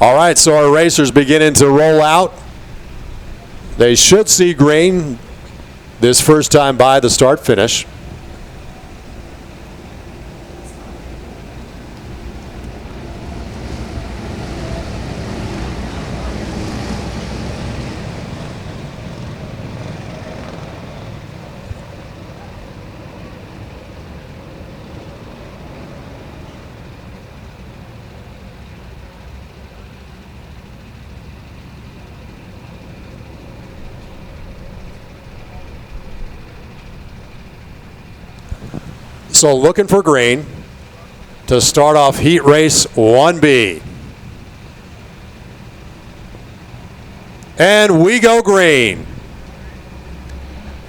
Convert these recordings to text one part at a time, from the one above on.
All right, so our racers beginning to roll out. They should see green this first time by the start finish. So looking for green to start off heat race 1B. And we go green.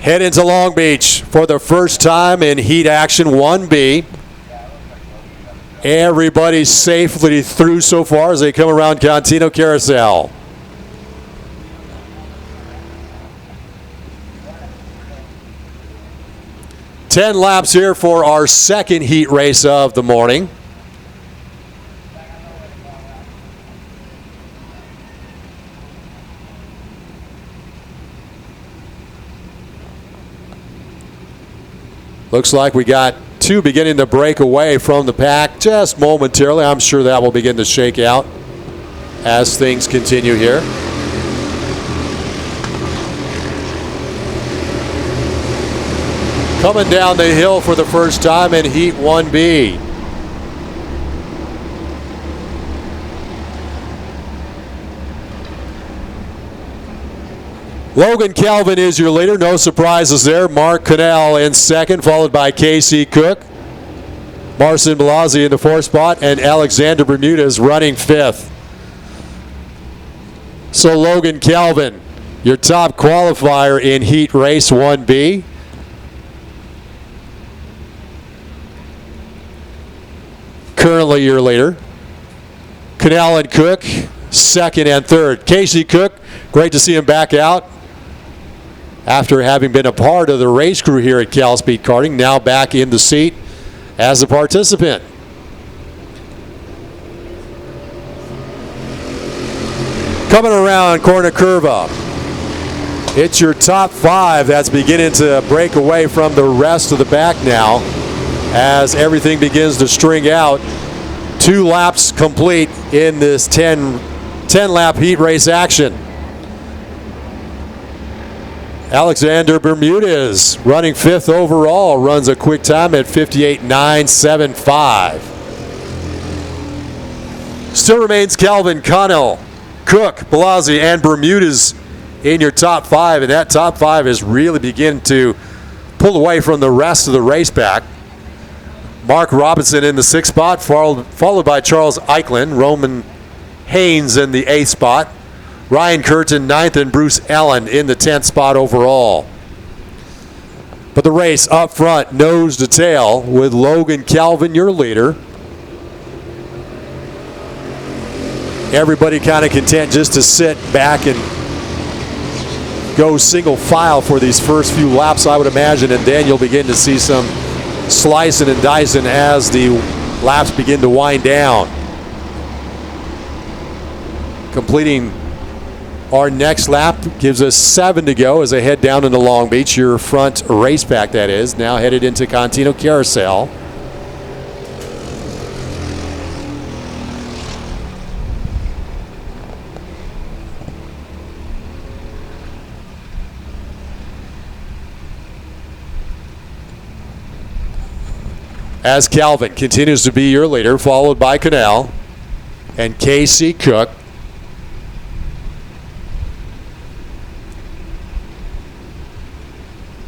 Head into Long Beach for the first time in heat action 1B. Everybody's safely through so far as they come around Contino Carousel. Ten laps here for our second heat race of the morning. Looks like we got two beginning to break away from the pack just momentarily. I'm sure that will begin to shake out as things continue here. Coming down the hill for the first time in Heat 1B. Logan Calvin is your leader. No surprises there. Mark Cannell in second, followed by Casey Cook. Marcin Blasi in the fourth spot, and Alexander Bermudez running fifth. So Logan Calvin, your top qualifier in Heat Race 1B. Currently your leader. Cannell and Cook, second and third. Casey Cook, great to see him back out after having been a part of the race crew here at CalSpeed Karting, now back in the seat as a participant. Coming around Corner Curva, it's your top five that's beginning to break away from the rest of the pack now as everything begins to string out. 2 laps complete in this 10-lap heat race action. Alexander Bermudez running fifth overall, runs a quick time at 58.975. Still remains Calvin, Connell, Cook, Blasi, and Bermudez in your top five, and that top five is really beginning to pull away from the rest of the race pack. Mark Robinson in the 6th spot, followed by Charles Eichlin. Roman Haynes in the 8th spot. Ryan Curtin 9th, and Bruce Allen in the 10th spot overall. But the race up front, nose to tail, with Logan Calvin, your leader. Everybody kind of content just to sit back and go single file for these first few laps, I would imagine, and then you'll begin to see some slicing and dicing as the laps begin to wind down. Completing our next lap gives us 7 to go as they head down into Long Beach. Your front race pack, that is, now headed into Contino Carousel. As Calvin continues to be your leader, followed by Cannell and Casey Cook.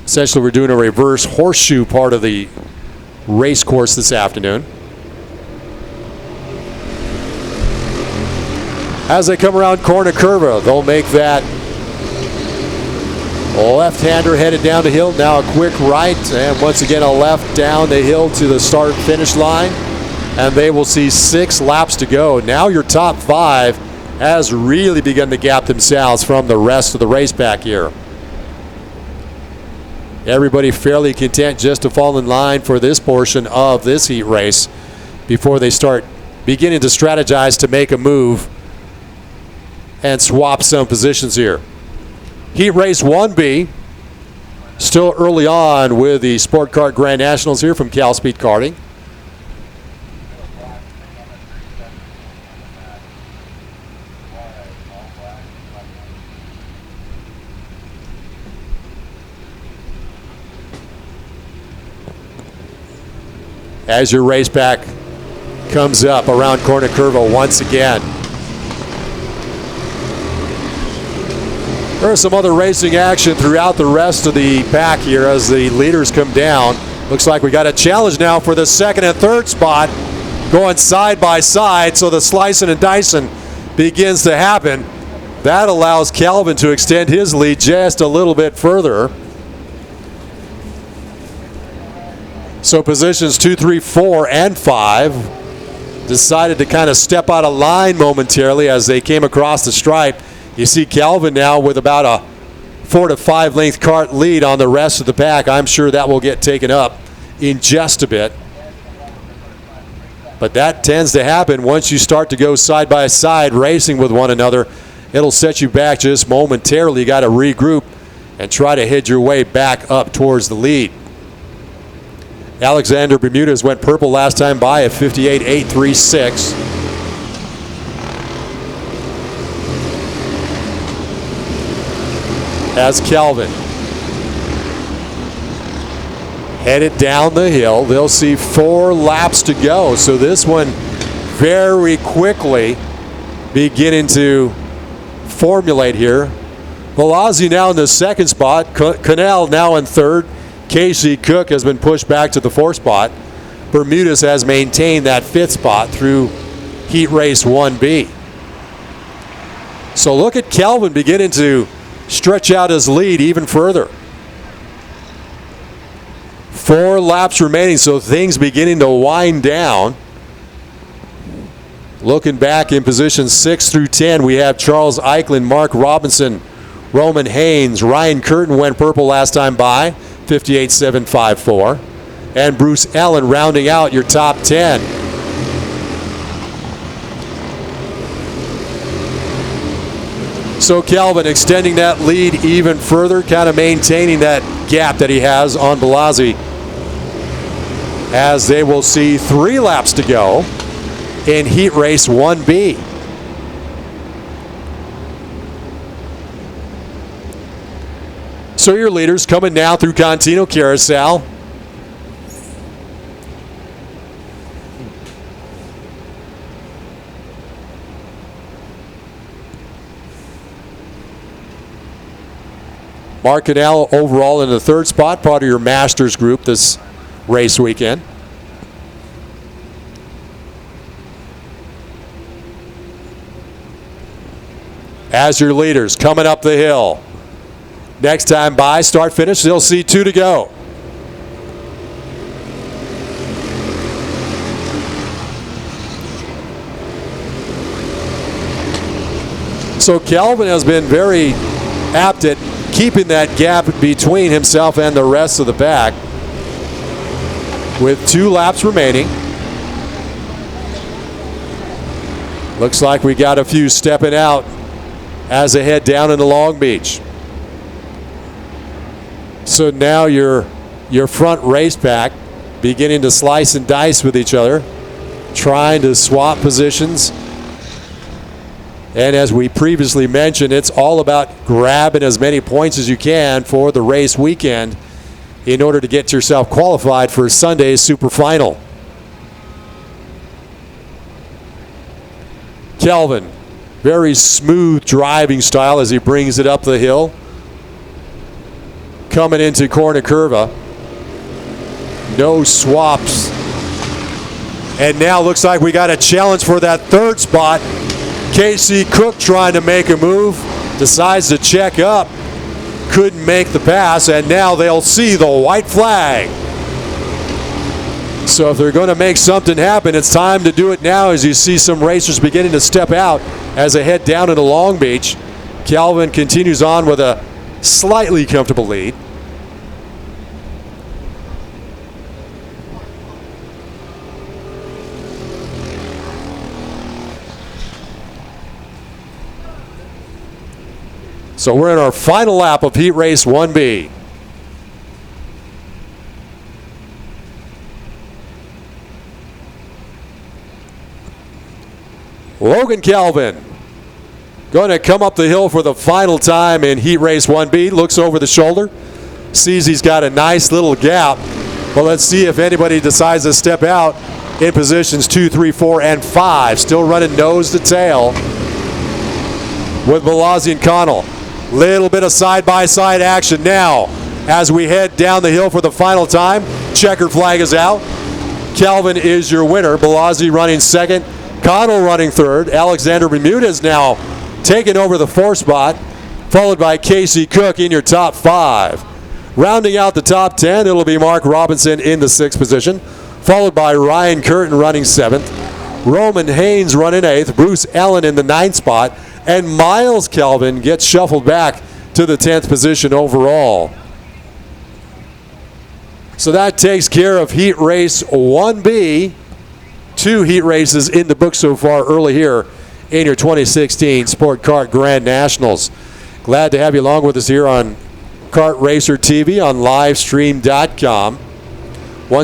Essentially, we're doing a reverse horseshoe part of the race course this afternoon. As they come around Corner Curva, they'll make that left-hander headed down the hill. Now a quick right, and once again a left down the hill to the start-finish line. And they will see 6 laps to go. Now your top 5 has really begun to gap themselves from the rest of the race pack here. Everybody fairly content just to fall in line for this portion of this heat race before they start beginning to strategize to make a move and swap some positions here. Heat race 1B, still early on with the SportKart Grandnationals here from CalSpeed Karting. As your race back comes up around corner curva once again. There's some other racing action throughout the rest of the pack here as the leaders come down. Looks like we got a challenge now for the second and third spot, going side by side, so the slicing and dicing begins to happen. That allows Calvin to extend his lead just a little bit further. So positions 2, 3, 4, and 5 decided to kind of step out of line momentarily as they came across the stripe. You see Calvin now with about a 4 to 5 length kart lead on the rest of the pack. I'm sure that will get taken up in just a bit. But that tends to happen once you start to go side by side racing with one another. It'll set you back just momentarily. You got to regroup and try to head your way back up towards the lead. Alexander Bermudez went purple last time by at 58.836. As Calvin headed down the hill, they'll see 4 laps to go. So this one very quickly beginning to formulate here. Velazzi now in the second spot. Cannell now in third. Casey Cook has been pushed back to the 4th spot. Bermudez has maintained that 5th spot through heat race 1B. So look at Calvin beginning to stretch out his lead even further. 4 laps remaining, so things beginning to wind down. Looking back in positions 6 through 10, we have Charles Eichlin, Mark Robinson, Roman Haynes, Ryan Curtin went purple last time by, 58.754. And Bruce Allen rounding out your top 10. So Calvin extending that lead even further, kind of maintaining that gap that he has on Velazzi, as they will see 3 laps to go in heat race 1B. So your leaders coming now through Contino Carousel. Mark Cannell overall in the 3rd spot, part of your Masters group this race weekend. As your leaders coming up the hill. Next time by, start finish, they'll see 2 to go. So Calvin has been very apt at keeping that gap between himself and the rest of the pack with 2 laps remaining. Looks like we got a few stepping out as they head down into Long Beach. So now your front race pack beginning to slice and dice with each other, trying to swap positions. And as we previously mentioned, it's all about grabbing as many points as you can for the race weekend in order to get yourself qualified for Sunday's Super Final. Calvin, very smooth driving style as he brings it up the hill. Coming into corner curva. No swaps. And now looks like we got a challenge for that 3rd spot. Casey Cook trying to make a move. Decides to check up. Couldn't make the pass, and now they'll see the white flag. So if they're going to make something happen, it's time to do it now as you see some racers beginning to step out as they head down into Long Beach. Calvin continues on with a slightly comfortable lead. So we're in our final lap of Heat Race 1B. Logan Calvin going to come up the hill for the final time in Heat Race 1B. Looks over the shoulder, sees he's got a nice little gap. Well, let's see if anybody decides to step out in positions 2, 3, 4, and 5. Still running nose to tail with Balazzi and Connell. Little bit of side-by-side action now as we head down the hill for the final time. Checkered flag is out. Calvin is your winner. Balazzi running second. Connell running third. Alexander Bermudez now taking over the fourth spot, followed by Casey Cook in your top 5. Rounding out the top 10, it'll be Mark Robinson in the 6th position, followed by Ryan Curtin running 7th. Roman Haynes running 8th. Bruce Allen in the 9th spot. And Miles Calvin gets shuffled back to the 10th position overall. So that takes care of Heat Race 1B. 2 heat races in the book so far early here in your 2016 SportKart Grandnationals. Glad to have you along with us here on Kart Racer TV on livestream.com.